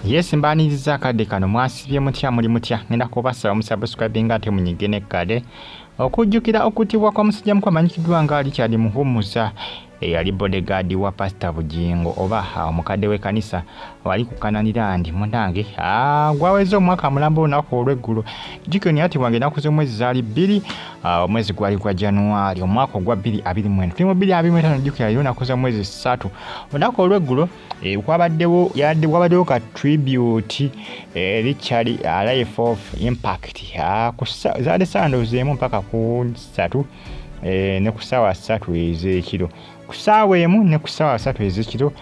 Yes mbaniriza akadde kano mwasibye mutya muli mutya ngenda kubasaba musubscribing ate munyigene kale okujjukira okutibwa kwa musajja mukulu amanyikidwa nga Richard Muhumuza eyali bodyguard wa Pastor Bugingo oba omukadde w'ekkanisa wali ku Canan munange gwaweze omwaka mulambo onako olw'eggulu jikoni ati wange naku z'omwezi zaali 2 omwezi gwali gwa January omwaka ogwa 2024 tuli mu 2025 jikira yona ku z'omwezi 3 onako olw'eggulu wabaddewo ka tribute Richard life of impact zaade sandozeemu mpaka ku 3 ne ku ssaawa 3 ez'ekiro ku ssaawa emu ne ku ssaawa 3 ez'ekiro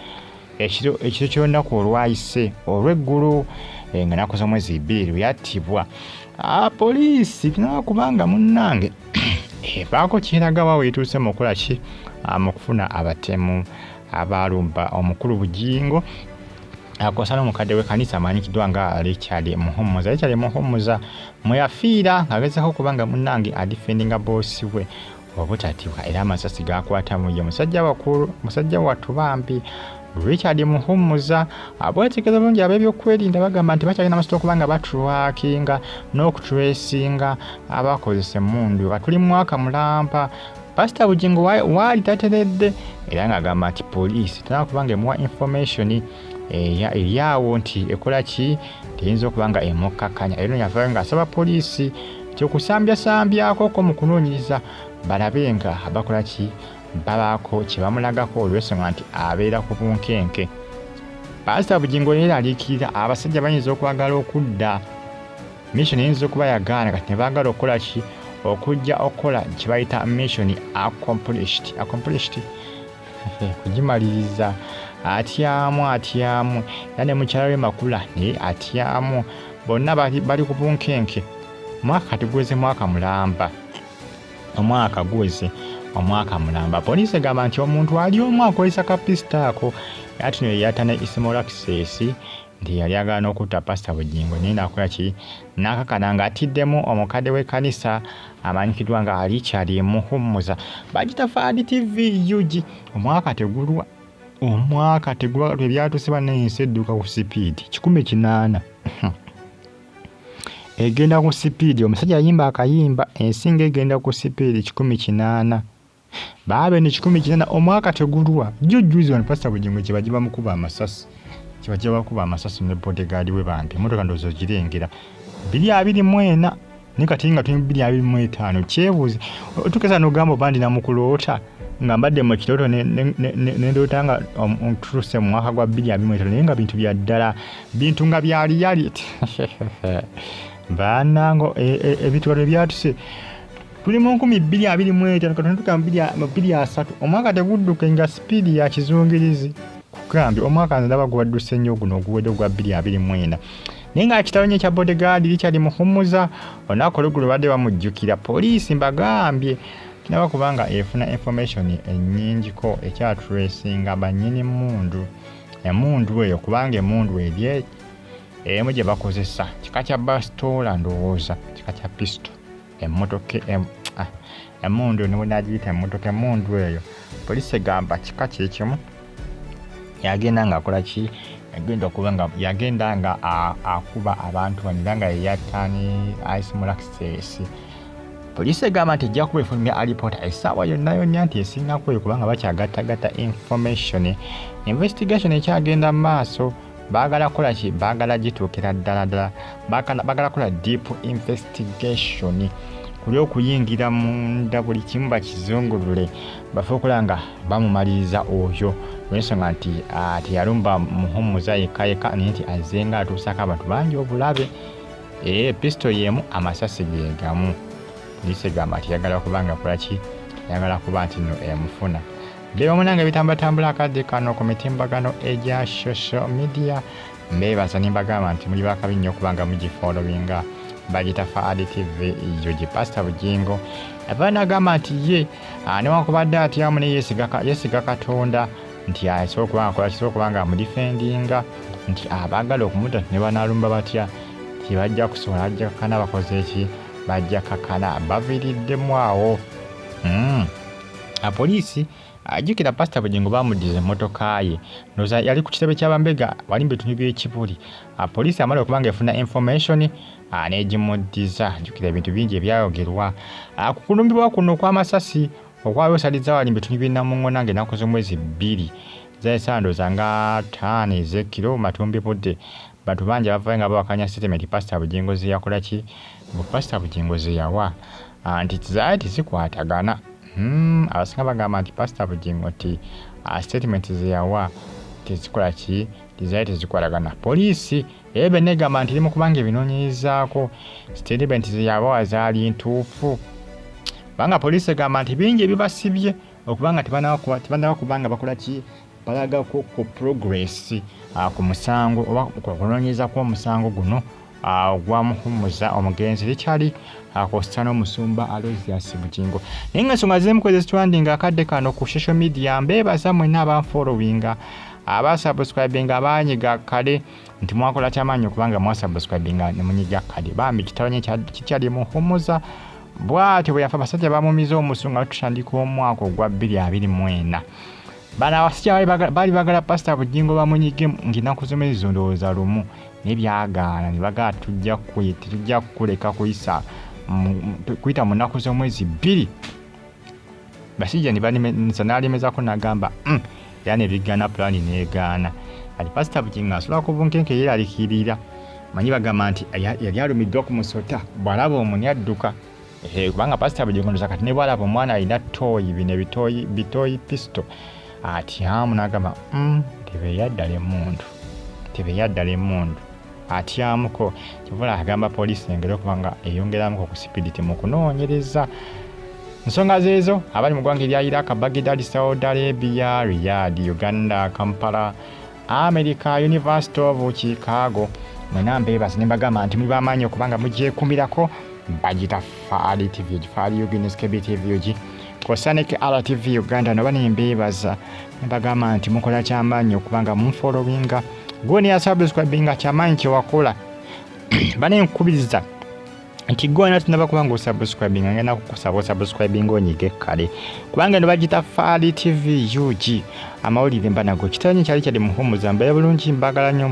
ekiro ky'olunaku olwayise olw'eggulu nga nakoze omwezi 2 lweyattibwa poliisi kubanga munnange baako kiraga waweetuuse mu kukola ki mu kufuna abatemu abalumba omukulu Bugingo akosa n'omukadde w'ekkanisa amanyikiddwa nga Richard Muhumuza mweyafiira ng'agezaako kubanga munnange adifendinga boosi we obutatibwa era amasasi gakwata mu ye musajja wattu bambi Richard Muhumuza abwetegereza bulungi ab'ebyokwerinda bagamba nti bakyalina amasito okubanga batrackinga n'okutresinga abakozesa emmundu nga tuli mu mwaka mulamba Pastor Bugingo waali tateredde era ng'agamba nti poliisi tena kubanga emuwa information eryawo nti ekola ki teyinza okuba nga emukkakanya era yavaayo ng'asaba poliisi kyokusambyasambyako mu kunoonyereza balabe nga bakola ki babaako kye bamulagako olw'ensonga nti abeera ku bunkenke. Pastor Bugingo yeeraliikirira abasajja bayinza okwagala okudda mission eyinza okuba yagaana kati ne baagala okukola ki okujja okukola kye bayita mission accomplished kugimaliriza atyamu era ne mukyala we Makula naye atyamu bonna bali ku bunkenke mwaka kati gweze mwaka mulamba poliisi egamba nti omuntu ali omu akozesa kapisita ako ati no yeyatana isimal access nti yali agala n'okutta Pastor Bugingo naye nakola ki n'akakana ng'atiddemu omukadde w'ekkanisa amanyikiddwa nga Richard Muhumuza bagita Fadi TV UG omwaka tegulwa tebyatuuse bannayinsa edduka ku sipiidi 18 egenda ku sipiidi omusajja yayimba akayimba ensinga egenda ku sipiidi 18 baabe ne 18 omwaka tegulwa jjujjuzi wano Pastor Bugingo kye bagiba mukuba amasasi ne bodyguard we bambi emmotoka ndowooza ogirengera 224 ne kati nga tuli 225 kyebuuze otukeza n'ogamba oba ndi namukuloota nga mbadde mu kirooto ne ndoota nga otuuse mu mwaka gwa 2025 naye nga bintu bya ddala bintu nga byali banango ebitwalo byatuse tuli mu 2025 kati tuka mu 2023 omwaka tegudduke nga sipiidi ya kizungirizi kugambye omwaka ndaba gwadduse nnyo guno oguwedde gwa 2024 naye nga kitalo nnyo kya bodyguard Richard Muhumuza olunaku olw'eggulu badde bamujjukira poliisi mbagambye kinaba kubanga efuna information ennyingiko ekyatracinga bannyini emmundu eyo kubanga emmundu eri emu gye bakozesa kika kya bastola ndowooza kika kya pisto emmotoka emmundu ne bwenagiyita emmotoka emmundu eyo poliisi egamba kika kyekimu yagenda nga akola ki yagenda nga akuba abantu banira nga yeyatani isimal access poliisi egamba nti ejja kuba efulumya alipota essaawa yonna nti esingako kubanga bakyagattagatta information investigation ekyagenda mu maaso baagala kukola ki baagala gituukira ddala baagala kukola deep investigation kuli okuyingira munda buli kimu bakizungulule bafe okola nga bamumaliriza oyo olw'ensonga nti teyalumba Muhumuza yekka naye nti azenga atuusako abantu bangi obulabe pisto yemu amasasi gegamu poliisi egamba nti yagala kubanga akola ki yagala kuba nti no emufuna beba munange bitambatambula akadde kano ku mitimbagano egya social media mbeebaza nimbagamba nti muli bakabi nnyo okubanga mugifollowinga bagita Fadi TV yogi Pastor Bugingo abaana agamba nti ye newankubadde atyamu ne yesiga Katonda nti asobola kubanga amudifendinga nti abaagala okumuta ne banaalumba batya tibajja kusobola ajja kakana bakoze eki bajja kakana baviiriddemu awo poliisi ajjukira Pastor Bugingo bamudize emmotoka ye noza yali ku kitebe ky'abambega wali mu bitundu by'ekibuli poliisi amala okubanga efuna information n'egimudiza ajjukira ebintu bingi ebyayogerwa ku kulumbibwa kuno kw'amasasi okwayosaliza wali mu bitundu by'Namungoona ng'ennaku z'omwezi 2 z'esando nga 5 ez'ekiro matumbi budde bantu bangi bavayo nga bawakanya statement Pastor Bugingo ze yakola ki Pastor Bugingo ze yawa nti zaali tezikwatagana abasinga bagamba nti Pastor Bugingo ti statement ze yawa tezikola ki zaali tezikwatagana poliisi ebe negamba nti limu kubanga ebinoonyerezaako statement ze yawa zaali ntuufu banga poliisi egamba nti bingi ebibasibye okubanga tebanaaba kubanga bakola ki balaga ku progress ku musango oba kunoonyeza kw'omusango guno gwamuhumuza omugenzi likyali akosita n'omusumba Aloysius Bugingo naye ng'ensonga z'emukozi zitwandinga akadde kano ku social media mbeebaza mwenna abanfollowinga abasubscribinga abanyiga kale nti mwakola kyamaanyi okubanga mwasubscribinga ne munyiga kale bambi kitalo kikyali muhumuza bw'atyo bwe yafa basajja bamumiza omusu nga tutandika omwaka ogwa 2024 bana abasajja bali bagala Pastor Bugingo bamunyige ng'ennaku z'omwezi ndowooza lumu nebyagaana ne bagala tujja kuleka kuyita mu nnaku z'omwezi 2 basajja n'alemezako n'agamba era ne bigaana pulaani n'egaana kati Pastor Bugingo asobola kubunkenke yeeralikirira manyi bagamba nti yali alumiddwa ku musota bw'alaba omuni adduka kubanga Pastor Bugingo ndoza kati ne bw'alaba omwana alina tooyi bino bitooyi pisto ati hamu n'agamba tebeyaddala emundu atyamuko kivula agamba poliisi engeri okubanga eyongeramuko ku sipiditi mu kunoonyereza nsonga zeezo abali mu ggwanga erya Iraq, Baghdad, Saudi Arabia, Riyadh, Uganda, Kampala, America, University of Chicago mwena mbeebaza ne mbagamba nti muli b'amaanyi okubanga mugyekumirako bagita Faali TV Faali Ugines KBTV Kosaneke RTV Uganda no bani mbeebaza ne bagamba nti mukola kyamaanyi okubanga munfollowinga goni ya subscribinga kyamaanyi kyewakola bane nkubiriza nti gona tunaba kubanga osubscribinga ngenda kukusaba subscribing onyige kale kubanga no bagita Faali TV amawulire mbanago kitanyi kyali muhumuza mbaye bulungi mbagala nnyo